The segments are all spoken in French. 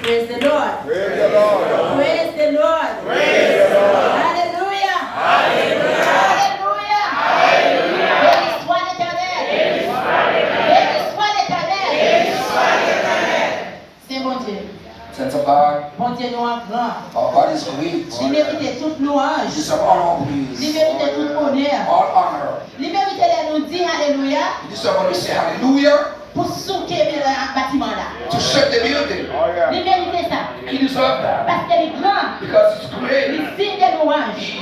Praise the Lord. Praise the Lord. Praise the Lord. Praise the Lord. Hallelujah. Hallelujah. Hallelujah. Hallelujah. Béni soit l'Éternel. Béni soit l'Éternel. Béni soit l'Éternel. Béni soit l'Éternel. C'est mon Dieu. Saints of God, Bon Dieu nous en grand. our God is great. Il mérite toute louange. He deserves all Il praise, mérite tout honneur. all honor. Il mérite de nous dire Alléluia He deserves when we say hallelujah, pour souquer le bâtiment là. to shut the building. Oh yeah. Il mérite ça. He deserves that Parce qu'elle est grande. because it's great. Il signe de louange.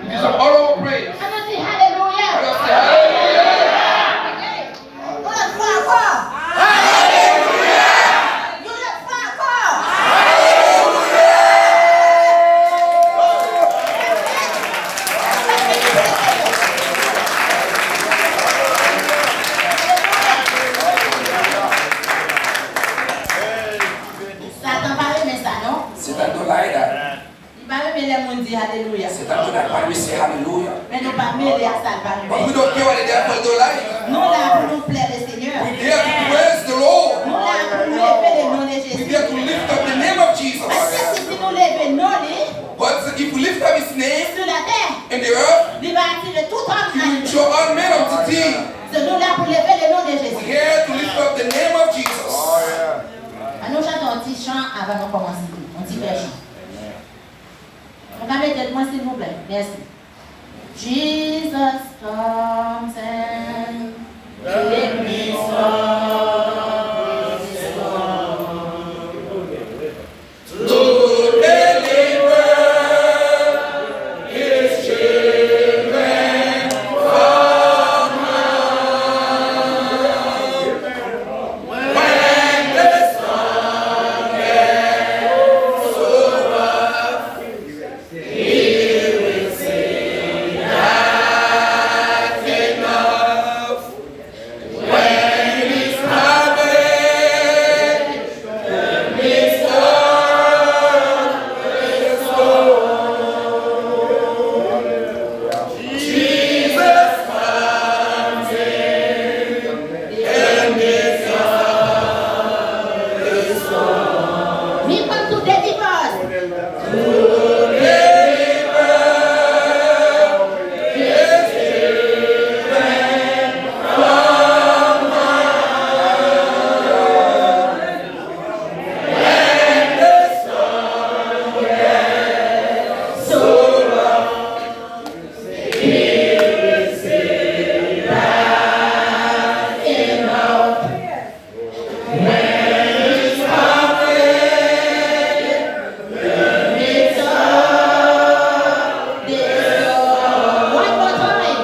He deserves all our praise. On nous dit Alléluia. Let us say hallelujah. On le croit encore. Hallelujah. On le croit encore. Satan va aimer ça, non? Satan don't like that. Il va aimer les gens dire Alléluia. Satan don't like when we say hallelujah. Mais nous pas mêler à ça, il va But we aimer. don't care what the devil don't like. Nous là pour nous plaire le Seigneur. We're there to praise the Lord. Nous là pour nous lever le nom de We're Jésus. there to lift up the name of Jesus. Parce que si nous levons non, But if we lift up his name sur la terre, in the earth, il va attirer tout homme à he will nous. show all men unto thee. C'est nous là pour lever le nom de We're Jésus. here to lift up the name of Jesus. Oh yeah. Nous chantons un petit chant avant de commencer. Un petit verset. On va mettre moi s'il vous plaît. Merci. Jesus comes and take me from this To deliver his children from harm. When the sun gets so rough, he will say that's enough. When he's harvest, his Jesus comes in and his He comes to deliver us. One more time.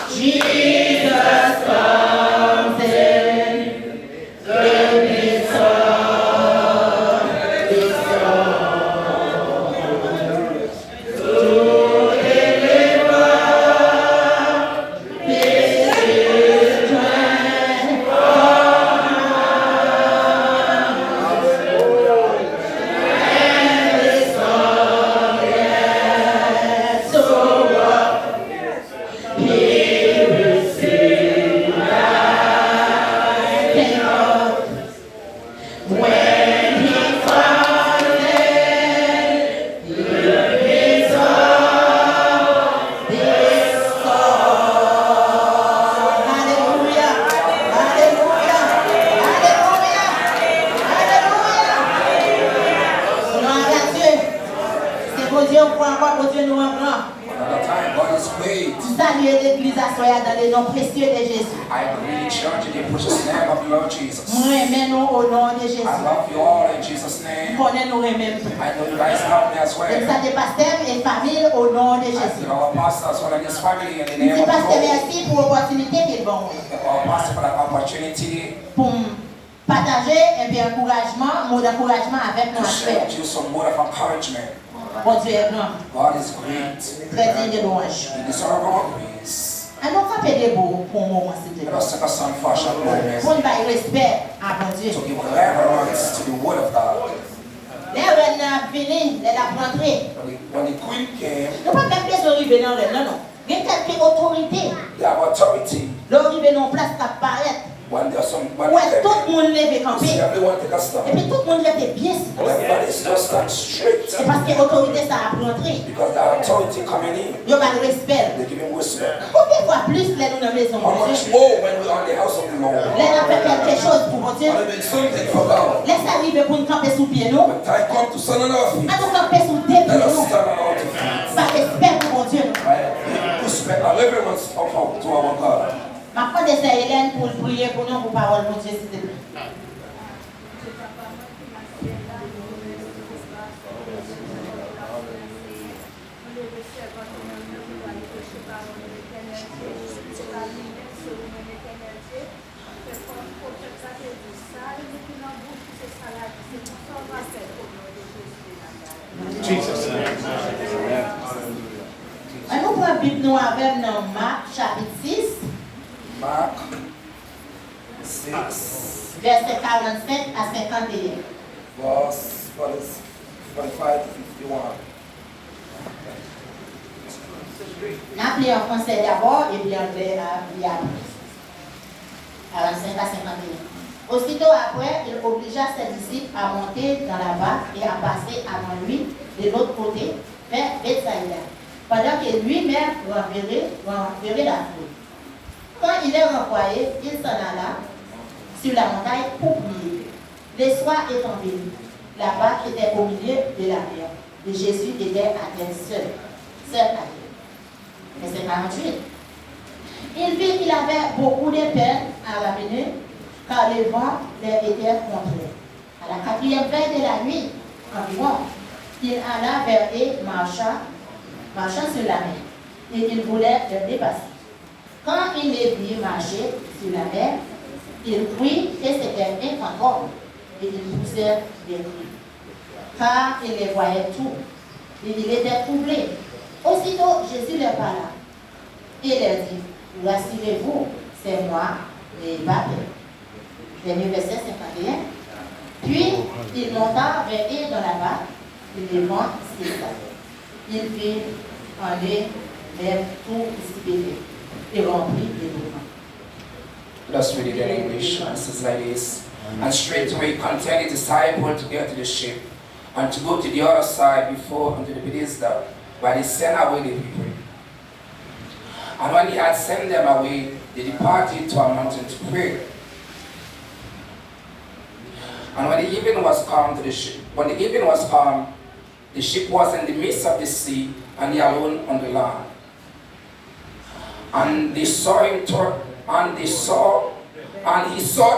Jesus comes in. And his son is to deliver his children so he will see rising up when he comes in. His all this song. Hallelujah, hallelujah, hallelujah, hallelujah. Gloire à Dieu. C'est bon Dieu, on croit encore au Dieu nous en grand. Another time, God is great. Saluer l'église à soi dans le nom précieux de Jésus. I agree, church, in the precious name of the Lord Jesus. Nous aimons au nom de Jésus. I love you all in Jesus' name. Nous nous aimons. I know you guys love me as Comme well. ça, des pasteurs et familles au nom de I Jésus. thank our pastor as well and his family in the Nous name disons of the pasteur Lord. merci pour l'opportunité qu'ils vont Our pastor for that opportunity pour partager un peu d'encouragement, mot d'encouragement avec to nos share frères. with you some word of encouragement. Bon Dieu est grand, God is great. très digne de louange. He deserves all praise. Alors, frappez des mots pour un moment, s'il te Let plaît. us take a song for a short moment Pour nous faire respect à bon Dieu. to give reverence to the word of God. Les reines venaient, les la rentrée. When the queen came, Nous pas même besoin d'arriver dans le non, non. Il y a quelques autorités. they have authority. L'arrivée dans place qui apparaît. When there's somebody Où est-ce there, que tout le monde lève you campé? see everyone take a stand. Et puis tout le monde lève bien. And everybody's just stand straight. C'est parce que l'autorité ça a pu entrer. Because the authority coming in, Il y a pas de respect. they give him respect. Combien de fois plus les nous dans la maison How de much Dieu? more when we're on the house of the Lord? Les nous fait quelque chose pour mon Dieu. Want to do something for God. Laisse arriver pour nous camper sous pied nous. When time comes to stand on our feet, À nous camper sous deux pieds let us nous. stand on our feet. Par respect pour mon Dieu. Right? Respect and reverence of to our God. Ma prendre des Hélène pour prier pour nous pour parole mon Dieu s'il te plaît. Jesus. Nous prenons la Bible nous avec dans Marc chapitre 6, Mark 6, verset 45 à 51. verse 45 to 51. Nous appelons en français d'abord et puis en anglais à 45 à 51. Aussitôt après, il obligea ses disciples à monter dans la barque et à passer avant lui de l'autre côté, vers Bethsaïda, pendant que lui-même renverrait la foule. Quand il est renvoyé, il s'en alla sur la montagne pour prier. Le soir étant venu, la barque était au milieu de la mer, et Jésus était à terre seul à terre. Verset 48. Il vit qu'il avait beaucoup de peine à ramener, car le vent leur était contraire. À la quatrième veille de la nuit, environ, il alla vers eux marchant sur la mer, et il voulait le dépasser. Quand il les vit marcher sur la mer, il crut que c'était un fantôme, et il poussait des cris, car il les voyait tous, et il était troublé. Aussitôt, Jésus leur parla, et leur dit, rassurez-vous, c'est moi, n'ayez pas peur. Dernier verset 51. Puis, il monta vers eux dans la barque, et le vent cessa. Il fit aller vers tout précipité, et remplit de mouvements. Let's read it in English. It says like this. And straightway contended the disciple to get to the ship, and to go to the other side before unto the Bethesda, but he sent away the people. And when he had sent them away, they departed to a mountain to pray. And when the evening was come to the ship, the ship was in the midst of the sea, and they alone on the land. And they saw him and he saw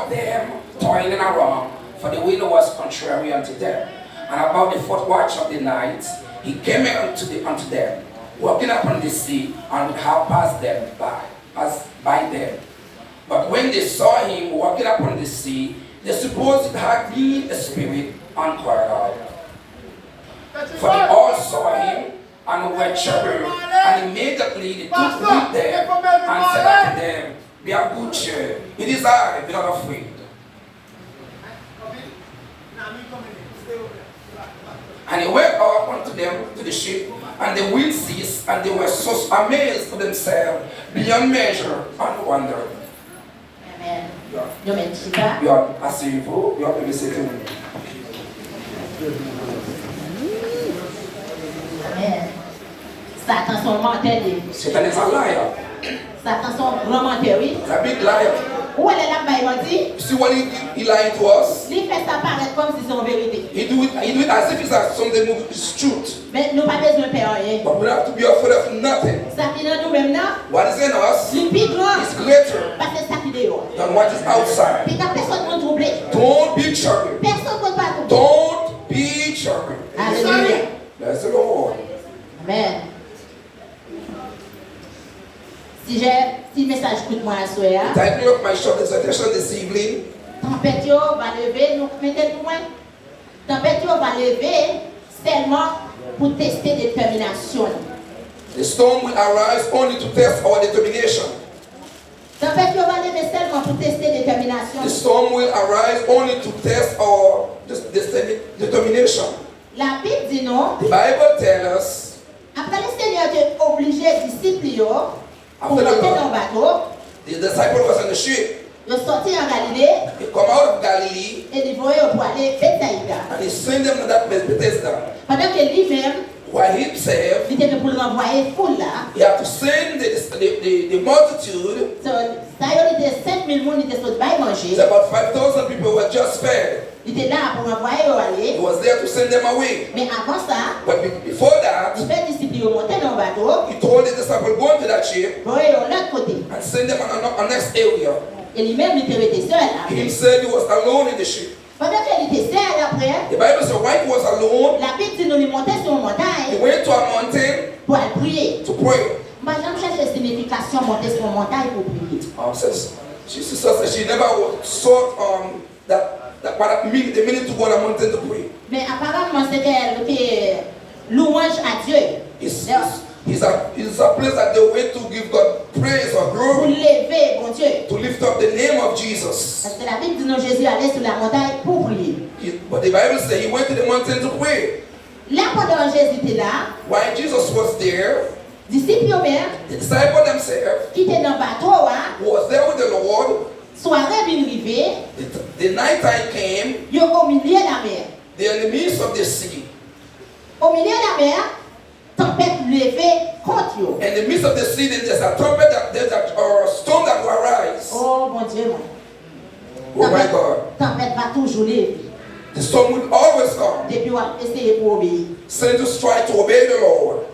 them toiling around, for the wind was contrary unto them. And about the fourth watch of the night, he came unto them, walking upon the sea, and would have passed by them. But when they saw him walking upon the sea, they supposed it had been a spirit, and cried out. For they all saw him, and were troubled, and immediately they took with them, and said unto them, be of good cheer, it is I, be not afraid. And he went up unto them to the ship, and the wind ceased, and they were so amazed to themselves beyond measure, and wondered. Amen. Yo me chica. Bien, asseyez-vous, bien, laissez-vous. Amen. Satan son menteur. Satan is a liar. Satan son grand menteur, oui. He's a big liar. Où elle est là-bas, il m'a dit. You see when he lied to us? Il fait ça paraître comme si c'est en vérité. He do it as if it's something is truth. Mais nous pas besoin de faire rien. But we don't have to be afraid of nothing. Ça qui est dans nous-mêmes là, What is in us le plus grand, is greater parce que ça qui est dehors. than what is outside. Puis t'as personne qui troublé. Don't be troubled. Personne qui pas troublé. Don't be troubled. Alléluia. Bless the Lord. Amen. Si message coûte moi à soir, The title of my short dissertation this evening, tempête va lever, nous mettez loin. Tempête va lever seulement pour tester détermination. the storm will arise only to test our determination. Tempête va lever seulement pour tester détermination. The storm will arise only to test our determination. La Bible dit non. The Bible tells us, Après le Seigneur a obligé les disciples pour After the monter Lord. dans le bateau. the disciple was on the ship. Ils sont sortis en Galilée He come out of Galilee et ils voyaient pour aller Bethsaïda. and he sent them to that place, Bethesda. Pendant que lui-même, While himself, il était pour renvoyer foule là. he had to send the multitude. Ça y était 5000 personnes qui étaient sortis pour manger. So about 5,000 people were just fed. Il était là pour renvoyer eux aller. He was there to send them away. Mais avant ça, But before that, il fait disciples monter dans le bateau, he told the disciples, go into that ship voyer de l'autre côté. and send them on next area. Et lui-même, il était seul là. He himself, he was alone in the ship. Pendant qu'il était seul après, The Bible says while he was alone, la Bible dit nous lui monter sur une he montagne went to a mountain pour aller prier. to pray. Moi, j'aime chercher la signification monter sur une montagne pour prier. Says she never sought that what the meaning to go on a mountain to pray. Mais apparemment, c'était louange à Dieu. It's a place that they went to give God praise or Pour glory, lever, bon Dieu. to lift up the name of Jesus. Parce que la Bible dit non, Jésus allait sur la montagne pour prier. But the Bible says he went to the mountain to pray. Là, pendant que Jésus était là, While Jesus was there, disciples eux-mêmes, the disciples themselves qui étaient dans le bateau, hein, who was there with the Lord, soirée vient arriver, the night time came, ils sont au milieu de la mer. they're in the midst of the sea. Au milieu de la mer, tempête levée contre eux. In the midst of the sea, there's a trumpet, there's a storm that will arise. Oh mon Dieu, moi. Oh my God. Tempête va toujours lever. The storm will always come. Depuis on va essayer pour obéir. Send to strive to obey the Lord.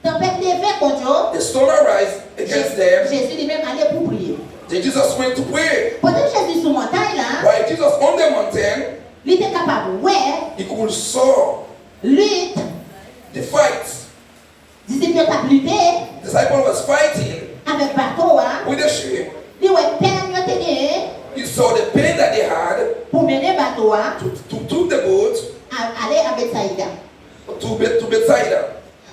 Tempête levée contre eux. The storm arise against them. Jésus lui-même allait pour prier. Then Jesus went to pray. Pendant que Jésus sur la montagne là, While Jesus on the mountain, il était capable, ouais, he could saw lutte, the fight. disciples ont lutté Disciple was fighting avec bateau, hein. with the ship. Il ouais peine yo tenir He saw the pain that they had pour mener bateau, hein, to took the boat à aller à Bethsaïda. to Bethsaida.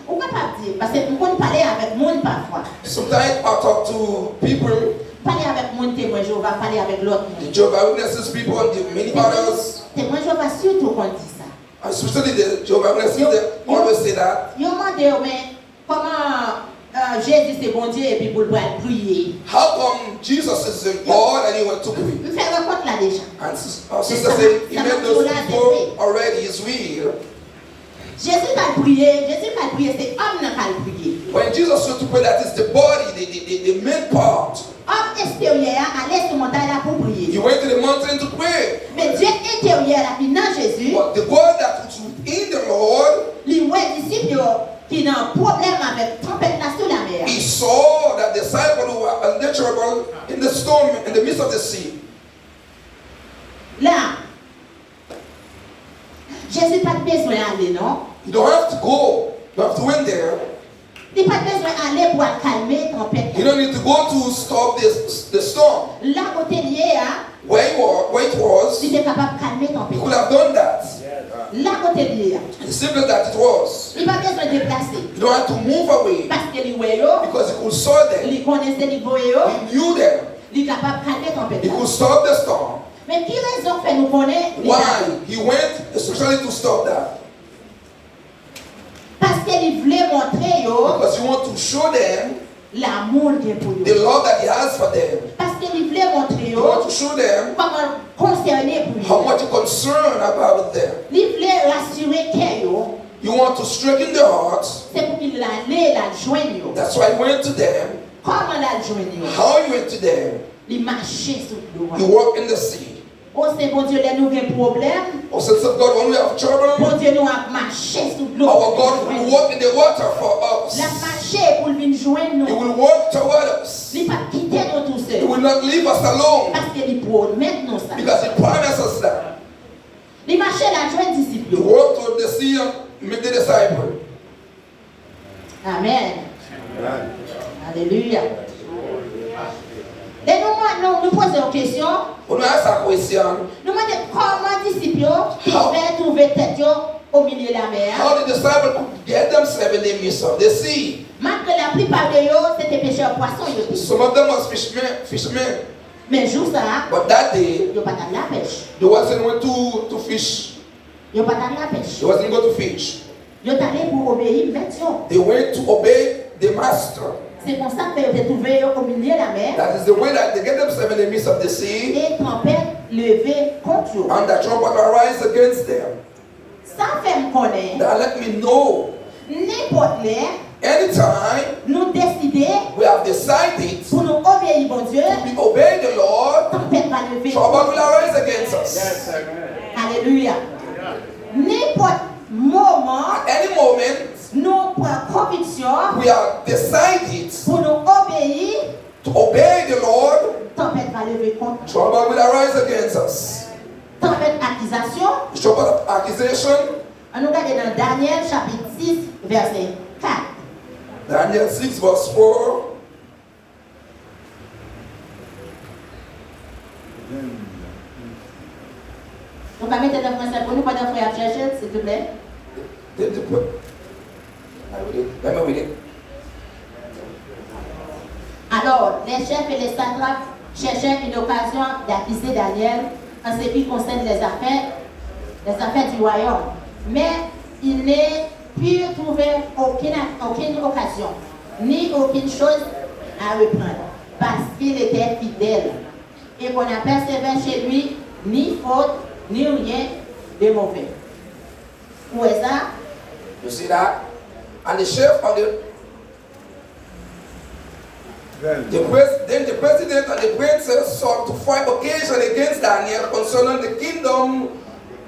On ne peut pas dire, parce que nous parler avec le monde parfois. Sometimes I talk to people, Parler avec le monde témoin Jéhovah, parler avec l'autre the monde. Jehovah Witnesses people and the many others, Témoin Jéhovah surtout qu'on dit ça. especially the Jehovah Witnesses, they always say that. Ils ont demandé, mais comment Jésus c'est bon Dieu et puis pour le prier. How come Jesus is the God and he went to pray? Je fais rencontre là déjà. And our sister said, even those people already is real. Jésus a prié, c'est homme qui a prié. When Jesus went to pray, that is the body, the main part. Homme extérieur allait sur montagne là pour prier. He went to the mountain to pray. Mais Dieu intérieur là, puis dans Jésus, But the God that was within the Lord, les disciples qui ont un problème avec tempête là sur la mer. he saw that the disciples who were unnatural in the storm, in the midst of the sea. Là, Jésus n'a pas besoin d'aller, non? You don't have to go. You have to went there. Il n'a pas besoin d'aller pour calmer la tempête. You don't need to go to stop the storm. Là, côté lié, Where it was, il était capable de calmer la he tempête. could have done that. Là, côté lié, The simple that it was. il n'a pas besoin de déplacer. You don't have to move away Parce que les voyants, because he could saw them. il connaissait les voyants, He knew them. il est capable de calmer la tempête. He could stop the storm. Mais qui raison fait nous connaître? Why? He went especially to stop that. Parce qu'il voulait montrer Because he want to show them l'amour qu'il y a pour eux. the love that he has for them. Parce qu'il voulait montrer He want to show them comment concerné how pour eux. much you're concerned about them. Il voulait rassurer qu'eux. You want to strengthen their hearts. C'est pour qu'il allait la joindre. That's why he went to them. Comment la joindre? How he went to them. Il marchait sur l'eau. He walked in the sea. Oh, c'est bon Dieu, là, nous avons un problème. Oh, sons of God, when we have trouble, Bon Dieu, nous avons marché sur l'eau. our God will walk in the water for us. La marché pour venir joindre He nous. will walk toward us. Il ne va pas quitter nous tout He seul. will not leave us alone Parce qu'il promet nous ça. because he promised us that. Il marchait la joindre He disciple. walked to the sea and met the disciple. Amen. Alléluia. Et nous posons une question. When we ask that question, Nous demandons comment les disciples pouvaient trouver tête au milieu de la mer. how the disciples could get themselves in the midst of the sea. Malgré la plupart de eux, c'était pêcheurs poissons. Some of them was fishermen. Mais jour ça, But that day, ils n'ont pas dans la pêche. they wasn't went to fish. Ils n'ont pas dans la pêche. They wasn't go to fish. Ils sont allés pour obéir maintenant. They went to obey the master. C'est pour ça que vous trouvé au milieu de la mer. That is the way that they get themselves in the midst of the sea. Et tempête levée contre eux. And the trumpet will rise against them. Ça fait me connaître. Now let me know. N'importe l'air. Anytime Nous décider we have decided pour nous obéir bon Dieu. we obey the Lord, Tempête va lever. trouble will arise against us. Yes, amen. Alléluia. N'importe moment. At any moment, Nous prenons conviction we have decided pour nous obéir. to obey the Lord, Tempête va lever contre. trouble will arise against us. Tempête accusation. The trouble of accusation, On nous regarde dans Daniel chapitre 6 verset 4. Daniel 6 verse 4. On va mettre dans le français pour nous pendant que frère cherche, s'il te plaît. Let me read it. Alors, les chefs et les satrapes cherchaient une occasion d'accuser Daniel en ce qui concerne les affaires du royaume. Mais ils ne purent trouver aucune occasion, ni aucune chose à reprendre, parce qu'il était fidèle. Et qu'on n'a persévéré chez lui ni faute, ni rien de mauvais. Où est ça? You see that? And the chef of then the president and the princess sought to find occasion against Daniel concerning the kingdom,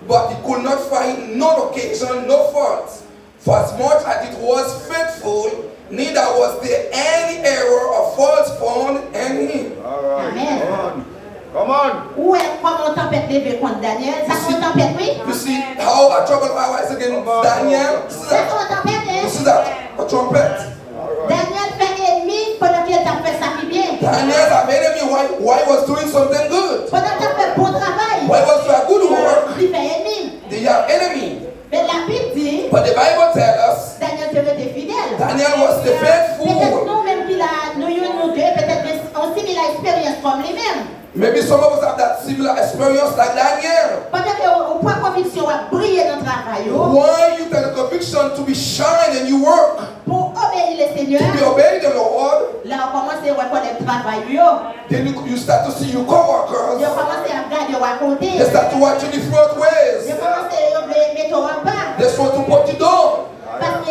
but he could not find no occasion, no fault. For as much as it was faithful, neither was there any error or fault found in him. All right. Amen. Come on. Come on. Où est comment tempête levé contre Daniel? Ça c'est tempête, oui? You see how a trouble arise against Daniel? You see C'est that? une tempête, You hein? see that? A trumpet. Daniel fait ennemi pendant qu'il a fait ça qui bien. Daniel have enemy why he was doing something good. Pendant qu'il a fait bon travail. Why was doing a good work? Il fait ennemi. They have enemy. Mais la Bible dit, But the Bible tells us Daniel était fidèle. Daniel was the Peut-être faithful. nous-mêmes qui nous deux, peut-être aussi qu'il a expérience comme lui-même. Maybe some of us have that similar experience like Daniel. Pendant qu'on prend conviction à briller dans le travail, Why you tell the conviction to be shine and you work, pour obéir le Seigneur, to be obey the Lord, là on commence à reconnaître le travail. then you start to see your co-workers. On commence à regarder à côté. They start to watch you different On ways. commence à mettre en bas. They want to put you down Parce que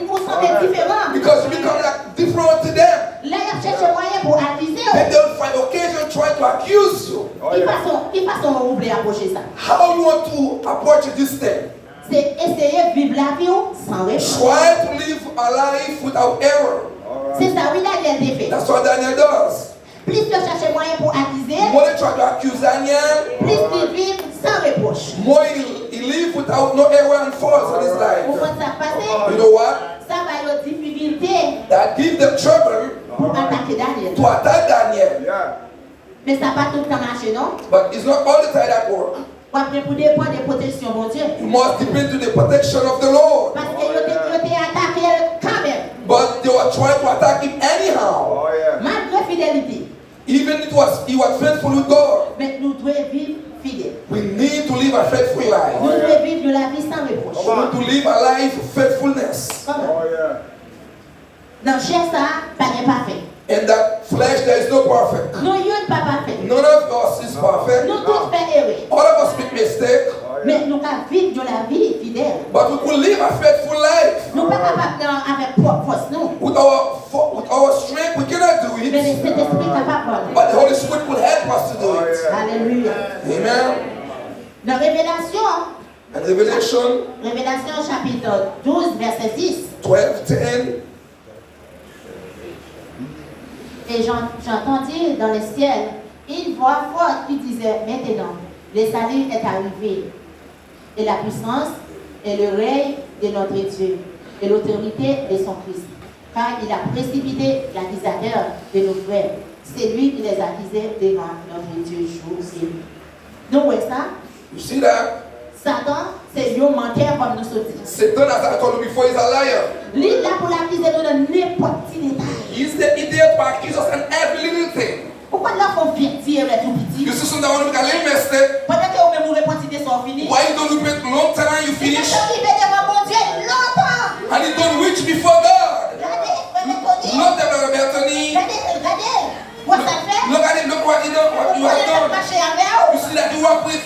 vous sentez différent. because you become like different to them. Là, il cherche moyen pour accuser. Then they'll find occasion try to accuse you. Oh, Qui yeah. façon vous voulez approcher ça? How you want to approach this thing? C'est essayer de vivre la vie sans réponse. Try to live a life without error. All right. C'est ça, oui, Daniel l'a fait. That's what Daniel does. Plus tu cherches moyen pour accuser, More they try to accuse Daniel, plus tu vis sans reproche. more he live without no error and faults in his Vous life. comprenez ça passer? You know what? Ça va y difficulté That give them trouble pour attaquer Daniel. to attack Daniel. Yeah. Mais ça va tout le temps marcher, non? But it's not all the time that work. Ou après pour dépendre des protections, mon Dieu. You must depend to the protection of the Lord. Parce qu'ils ont été attaqués quand même. But they were trying to attack him anyhow. Oh, yeah. Malgré fidélité. Even he was faithful with God. Mais nous devons vivre fidèles. We need to live a faithful Nous life. devons vivre de la vie sans reproche. We need to live a life of faithfulness. Comment? Oh, yeah. Dans chair, ça, pas de parfait. In that flesh there is no perfect. Nous n'avons pas parfait. None of us is perfect. Nous tous faisons erreur. All of us make mistakes. Oh, yeah. Mais nous pouvons vivre de la vie fidèle. But we could live a faithful life. Nous ne pouvons pas faire avec propre force, non. With our strength, we cannot do Mais it. le Saint-Esprit est capable. But the Holy Spirit will help us to do Oh, it. yeah. Alléluia. Amen. Dans Révélation, And Revelation Révélation chapitre 12, verset 10. 12:10. Et j'entendis dans le ciel une voix forte qui disait, maintenant, le salut est arrivé, et la puissance et le règne de notre Dieu, et l'autorité de son Christ. Car il a précipité l'accusateur de nos frères. C'est lui qui les accusait devant notre Dieu jour et nuit. Donc, ouais, ça, You see that? Satan, c'est un menteur comme nous sommes dit. Satan, as I told you before, is a liar. Lui, là, pour l'accuser nous dans n'importe quel détail. He's the idiot to accuse us in every little thing. Pourquoi là, on vient dire tout petit? You see something I want to make a little mistake. Pendant que vous même répondez des sont finis. Why you don't wait long time you Il finish? est arrivé devant mon Dieu longtemps. And you don't reach before God. Regardez, frère Tony. Not the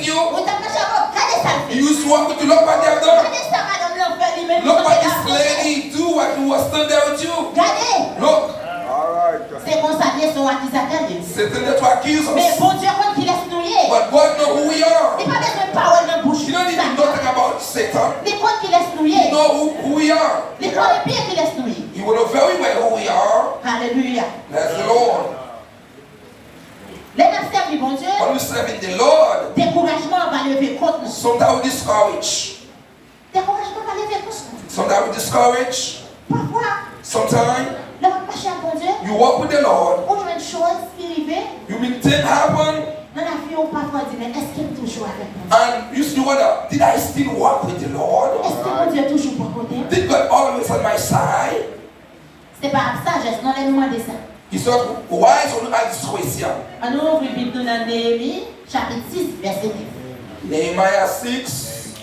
you. Ou t'as marché avec, regardez ça. He used to walk with you. Look what they have done. Regardez ça, madame l'enfer, lui-même. Look what this lady do while he was still there with you. Regardez. Look. All right. C'est comme ça, ils sont accusateurs. Satan there to accuse Mais us. bon Dieu, quand il laisse nous y, But God knows who we are. il n'y a pas besoin de parole dans la bouche. You don't even know nothing about Satan. Les comptes qu'il laisse nous You y, know who we are. les comptes bien qu'il laisse nous y. You will know very well who we are. Alléluia. That's the Lord. Les gens servent bon Dieu. When we serving the Lord, Découragement va lever contre nous. sometimes we discourage. Découragement va lever contre nous. Sometimes we discourage. Parfois, Sometimes le marché à bon Dieu, you walk with the Lord. on joue une chose qui arrive. You mean things happen, Dans la vie, on parfois dit, mais est-ce qu'il est toujours avec nous? and you still wonder, did I still walk with the Lord? Est-ce que mon Dieu est toujours pour côté? Did God always on my side? C'est pas sagesse, non, les mots de ça. He said, why is on this question? On ouvre la Bible dans Néhémie, chapitre 6, verset 9. Nehemiah 6,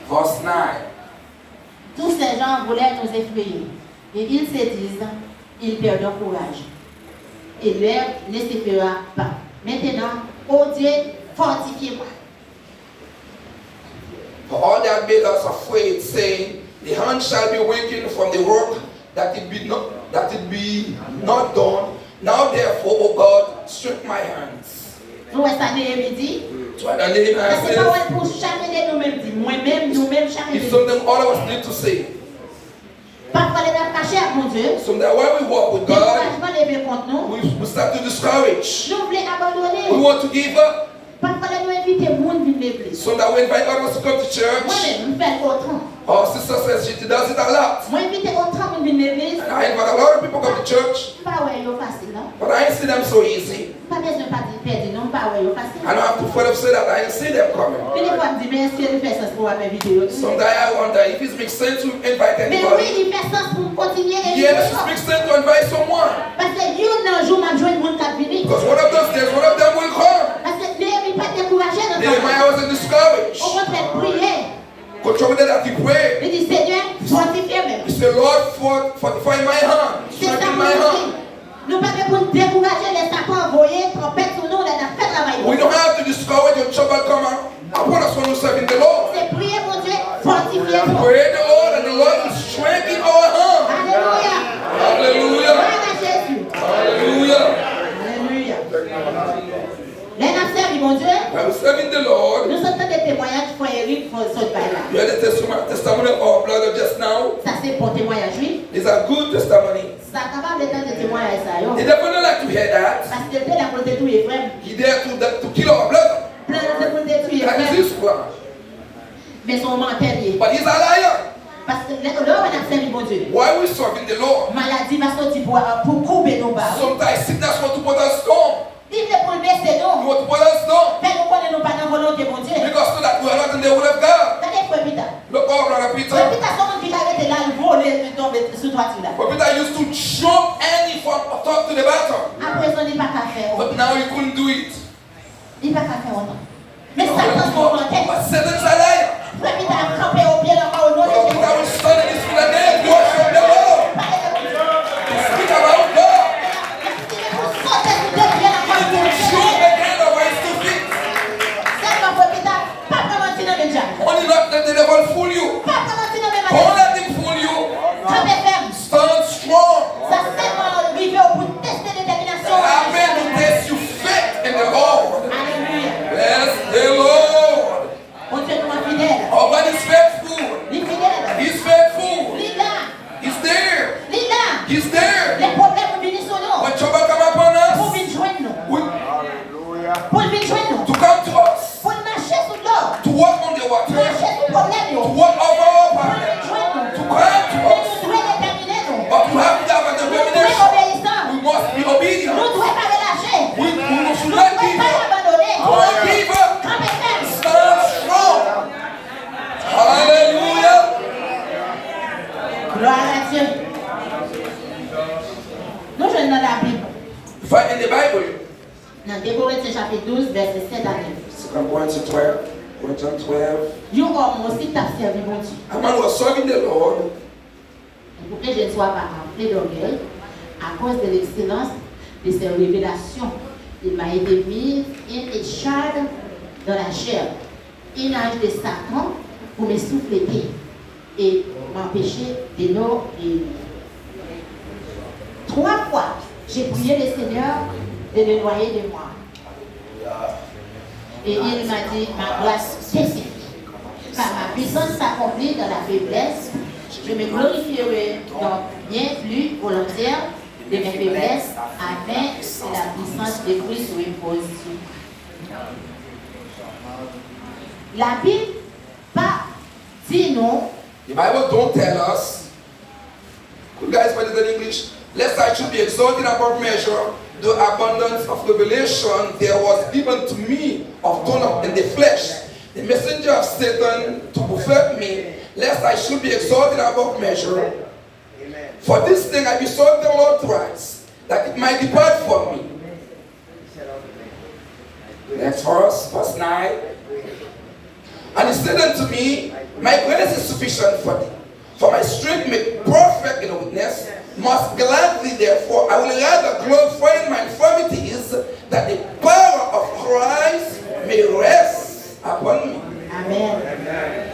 verse 9. Tous ces gens voulaient nous effrayer. Et ils se disent, ils perdent leur courage. Et leur ne se fera pas. Maintenant, ô Dieu, fortifiez-moi. For all that made us afraid, saying, the hand shall be wakened from the work that it be not done. Now therefore, O God, strengthen my hands. Nous, ça Néhémie dit, So and Nehemiah c'est pas says, pour chacun de nous-mêmes dit, moi-même, nous-mêmes, chacun de it's nous. something all of us need to say. Parfois, les gens cachés à mon Dieu, So that when we walk with God, découragement levé contre nous, we start to discourage. nous voulons abandonner. We want to give up. Parfois, nous invitons le monde à venir l'église. So that we invite others to come to church. Moi-même, je fais autant. Our sister says she does it a lot. Moi, invite autant de venir l'église. And I invite a lot of people to come to church, Pas ouais, c'est facile, non? but I ain't see them so easy. Pas besoin de perdre, non, pas ouais, c'est facile. I don't have to further say that I ain't see them coming. Puis des fois, je me dis, mais est-ce qu'il fait sens pour avoir mes vidéos? Sometimes I wonder if it makes sense to invite Mais oui, anybody. il fait sens pour continuer à Yes, it makes sense to invite someone. Parce que Dieu, un jour, m'a joué le monde qui a venu. Because one of those days, one of them will come. Parce que Néhémie pas découragé dans Nehemiah wasn't discouraged. Au contraire, prier. Control that he prayed. Il dit, Seigneur, fortifie-moi. He said, Lord, fortify my hand. C'est ça Strengthen pour my nous hand. dire. Nous ne pouvons pas nous décourager, les sapins envoyés, trompette sur nous, on a fait travail. We don't have to discourage your trouble coming upon us when we're serving the Lord. C'est prier, mon Dieu, fortifiez-nous. Pray the Lord and the Lord will strengthen our hand. Alléluia. Hallelujah. Gloire à Jésus. Hallelujah. Alléluia. Les nations, mon Dieu, When we're serving the Lord, nous sommes des témoignages pour Eric pour ce bail-là. you had the testimony of our brother just now. Ça, c'est pour témoignage, oui. It's a good testimony. Ça capable d'être des témoignages, ça, yo. He definitely like to hear that. Parce qu'il était là pour détruire Ephraim. He there to kill our brother. Plein de pour détruire That is Ephraim. his plan. Mais son menteur, But he's a liar. parce que là, on a servi mon Dieu. Why we serving the Lord? Maladie va sortir pour couper nos barres. Sometimes sickness want to put us down. Il veut pour le baisser, He non. want to put us down. Mais nous connaissons pas dans la volonté, mon Dieu. Because so that we are not in the will of God. Regardez, frère Peter. Look, oh, brother Peter. Frère Peter, son monde qui arrête là, le voler, le tomber sous toi, tu là. But Peter used to jump any from top to the bottom. Après, on n'est pas qu'à faire. But now he couldn't do it. Il n'est pas qu'à faire autant. Mais ça, c'est son menteur. But Satan's a liar. Frère Peter a campé au pied là-bas au nom de But Jésus. Peter was standing in his feet and then worship the Lord. Speak about God. He would jump again over his 2 feet. Only not let the devil fool you. Don't let him fool you. Stand strong. Happen to test your faith in the Lord. Bless the Lord. Our God is faithful. He's faithful. He's there. He's there. When trouble come upon us, Hallelujah. to come to us, to walk on the water, to walk over our problem, to come to us. But we have to have a determination. We must be obedient. We should not give up. Don't give up. Stand strong. Hallelujah. Gloire à Dieu. Nous, je dans la Bible. Find in the Bible. Dans Corinthiens chapitre 12, verset 7 à 9. 2 Corinthians 12. Corinthians 12. Yo homme aussi t'a servi mon Dieu. A man was serving the Lord. Et pour que je ne sois pas rempli d'orgueil, à cause de l'excellence de ses révélations il m'a été mis in a shard dans la chair, une âge de Satan pour me souffler et m'empêcher de nous. 3 fois, j'ai prié le Seigneur de le noyer de moi. Et il m'a dit, ma grâce suffit. Car ma puissance s'accomplit dans la faiblesse. Je me glorifierai donc bien plus volontaire de mes faiblesses afin que la puissance de Christ repose sur moi. La Bible pas dit non. The Bible don't tell us. Could guys put it in English? Lest I should be exalted above measure, the abundance of revelation there was given to me of torn up in the flesh, the messenger of Satan to buffet me, lest I should be exalted above measure. For this thing I besought the Lord thrice, that it might depart from me. Next verse, verse 9. And he said unto me, my grace is sufficient for thee, for my strength made perfect in weakness. Most gladly, therefore, I will rather glorify in my infirmities, that the power of Christ may rest upon me. Amen.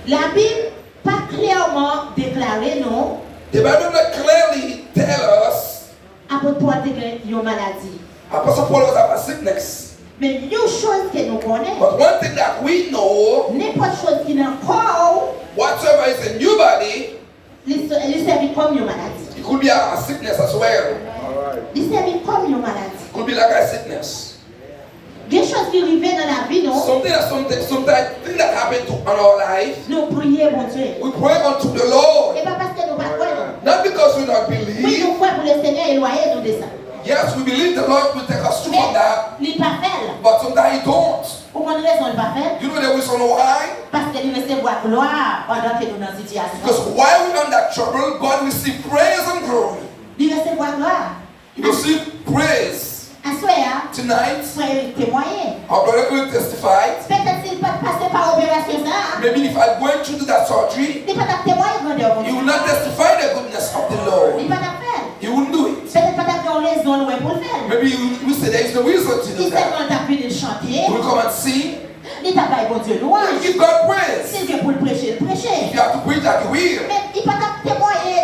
La Bible pas clairement déclaré non. The Bible not clearly tell us Apôtre Paul déclare une maladie. Apostle Paul was about sickness. Mais une chose que nous connaissons, But one thing that we know, n'importe chose qui n'a pas, whatsoever is in your body, il servit comme une maladie. it could be a sickness as well. Il servit comme une maladie. It could be like a sickness. Des choses qui arrivent dans la vie, non? Something that happened to in our life. Nous prions, mon Dieu. We pray unto the Lord. Et pas parce que nous ne croyons pas. Not because we not Oui, believe. nous croyons pour le Seigneur éloigner nous de ça. Yes, we believe the Lord will take us through from that. Mais il n'est pas fait. But sometimes He don't. Pour quelle raison il n'est pas fait? You know the reason why? Parce qu'il recevoir gloire pendant que nous sommes dans cette situation. Because while we're under trouble, God will receive praise and glory. Il recevoir gloire. He will receive praise. À soir, Tonight, soyez témoigner. our brother will testify. Peut-être s'il peut passer par opération ça. Maybe if I'm going through that surgery, Il ne peut pas témoigner grandeur. he will not testify the goodness of the Lord. Il ne peut pas faire. He won't do it. Peut-être pas avoir raison pour le faire. Maybe we say there is no reason to do Il that. seulement t'appuie de chanter. He will come and sing. Il t'a pas bon Dieu He louange. will give God praise. C'est Dieu pour le prêcher, le prêcher. If you have to preach that, he will. Mais il ne peut pas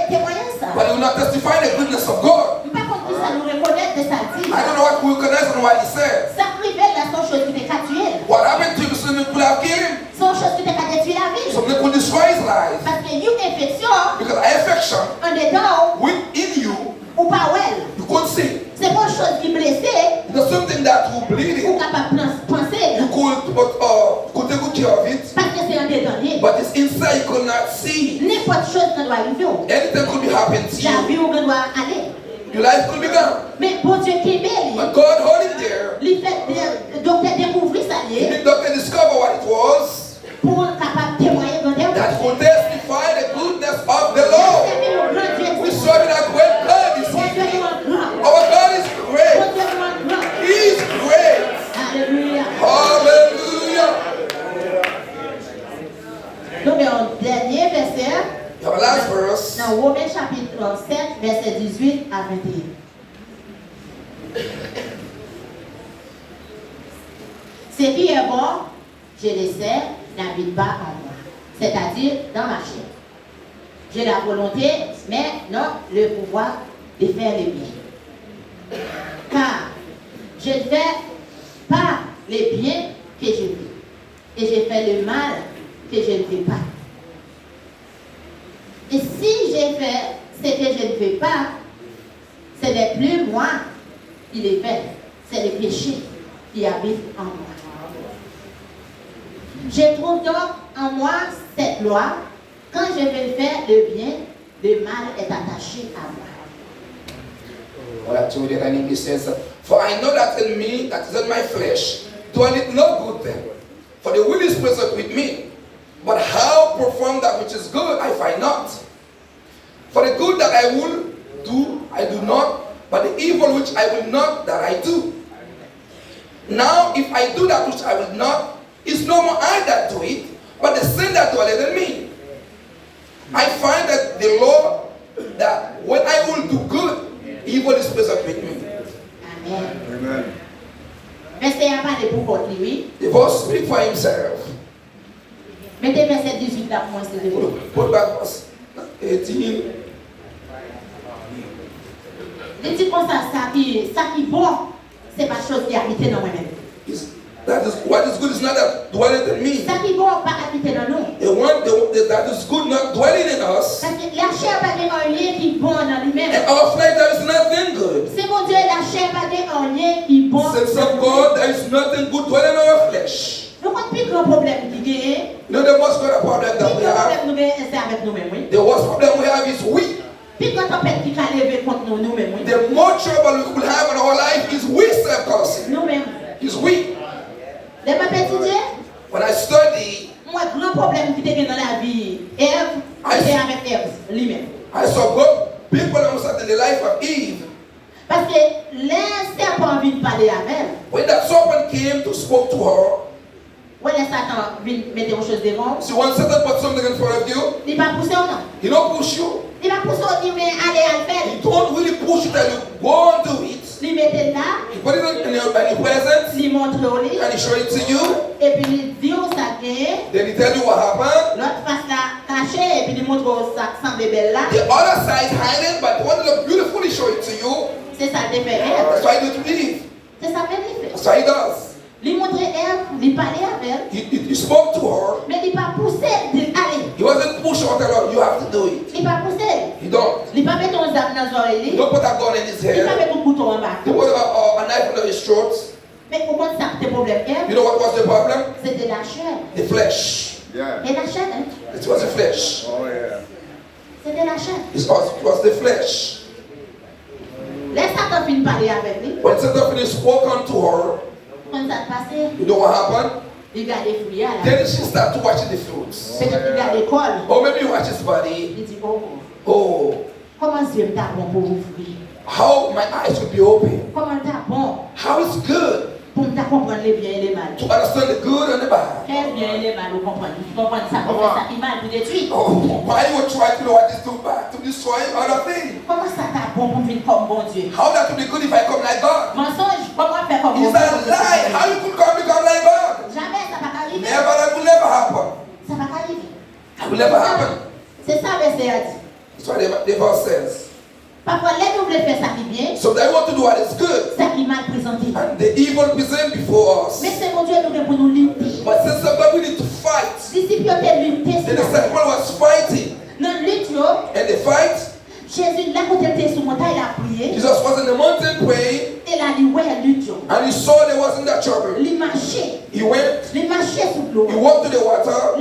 témoigner ça. But he will not testify the goodness of God. Par contre, ça nous reconnaît de ça dit. I don't know what we recognize and what he said. Ça privé là, sont choses qui t'ont tué. What happened to him? Some people have killed him. Sont choses qui t'ont détruit la vie. Some people destroy his life. Parce que une infection, Because affection en dedans, within you, ou pas well. you couldn't see. C'est pas une chose qui blessée, There's something that will bleed ou it. capable de penser. You could take good care of it. Parce que c'est en dedans. But it's inside, you could not see. N'importe chose qui doit arriver. Anything could be happening to La you. vie où on doit aller. Your life could be gone. Mais bon Dieu qui est belle, But God holding there, il fait docteur découvrir ça the doctor discovered what it was, pour capable de témoigner grandeur. that could testify the goodness of the Lord. We serve in a great God this evening. Our God is great. He is great. Alléluia. Hallelujah. Donc, un dernier verset, The last verse, dans Romains chapitre 7, verset 18 à 21. Ce qui est bon, je le sais, n'habite pas en moi, c'est-à-dire dans ma chair. J'ai la volonté, mais non le pouvoir de faire le bien. Car je ne fais pas le bien que je veux, et je fais le mal que je ne veux pas. Et si j'ai fait ce que je ne veux pas, ce n'est plus moi qui l'ai fait, c'est le péché qui habite en moi. Je trouve donc en moi cette loi, quand je veux faire le bien, le mal est attaché à moi. what I told you in English says, for I know that in me, that is in my flesh, doeth no good thing. For the will is present with me, but how perform that which is good I find not. For the good that I will do, I do not, but the evil which I will not, that I do. Now if I do that which I will not, it's no more I that do it, but the sin that dwelleth in me. I find that the law, that when I will do good, evil is present with me. Amen. Verset a parlé pour votre lui. The verse speak for himself. Mettez verset 18 là pour moi, s'il vous plaît. Put back verse 18. Il dit comme ça qui bon, c'est pas chose qui habite dans moi-même. That is what is good is not that dwelling in me. Ça qui bon, pas habiter dans nous. That is good not dwelling in us. Parce que la chair pas un lien qui bon dans lui-même. And our flesh there is nothing good. C'est mon Dieu, la chair pas un lien qui bon. Since of God there is nothing good dwelling in our flesh. Nous avons plus grand problème qui gagne. You know the most great problem that we Le have. problème nous c'est avec nous-mêmes, oui. The worst problem we have is we. Puis quand tempête qui a levé contre nous-mêmes, oui. The more trouble we will have in our life is we self-causing. Nous-mêmes. Is we. Les papes étudiés, When I study, moi, grand problème qui était dans la vie, Ève, c'était avec Ève, lui-même. I saw God, big problems in the life of Eve. Parce que les serpents viennent parler avec elle. When that serpent came to spoke to her, When les Satan viennent mettre une chose devant, see when Satan put something in front of you, il va pousser ou non? he don't push you. Il va pousser ou dit, mais allez à le faire. He don't really push you, tell you, go and do it. Il mette là, He put it in your presence il montre au lit, and he show it to you. et puis il dit où ça vient. Then he tell you what happened. L'autre face là caché, et puis il montre où ça semble belle là. The other side hiding, but the one that look beautiful, he show it to you. C'est ça le fait Ève. That's why he do to Eve. C'est ça même il fait. That's what he does. Il montre Ève, il parlait avec elle, He spoke to her. mais il pas poussé, il dit allez. He wasn't pushing her, tell her, you have to do it. Il pas poussé. He don't. Il pas mettre un zap dans les He oreilles. don't put a gun in his Il pas head. mettre un couteau en bas. He put a knife under his throat. Mais comment ça c'était problème Ève? You know what was the problem? C'était la chair. The flesh. Yeah. Et la chair, hein? It was the flesh. Oh, yeah. C'était la chair. It was the flesh. Laisse Satan finir parler avec lui. When Satan finished spoken to her, Quand ça passé, you know what happened? il garde les fruits là. Then she started watching the fruits. Peut-être qu'il garde l'école. Or maybe you watch his body. Il dit, oh, Oh, comment Dieu t'a bon pour ouvrir? how my eyes will be open. Comment t'as bon How it's good pour t'a comprendre les biens et les mal? to understand the good and the bad. Les biens et les mal, vous comprenez? Vous comprenez ça? Vous faites ça qui mal pour détruire. Oh, why you would try to know what is too bad to destroy other things? Comment ça t'a bon pour venir comme bon Dieu? How that would be good if I come like God? Mensonge, comment faire comme bon It's Dieu? a lie. How you could come become like God? Jamais, ça va pas arriver. Never, that will never happen. Ça va pas arriver. That will never happen. C'est ça, verset a dit. That's what the verse says. Parfois, les nous voulons faire ça qui bien, So they want to do what is good, ça qui mal présenté. and the evil present before us. Mais c'est mon Dieu, nous pour nous lutter. But since of God, we need to fight. Disciples ont lutté. The disciple was fighting, Dans le lutte, and they fight. Jésus, là, quand il était sur montagne, il a prié. Jesus was in the mountain praying, Et là, il voyait lutte. and he saw there wasn't that trouble. Il marchait. He went, Il marchait sous l'eau. he walked to the water,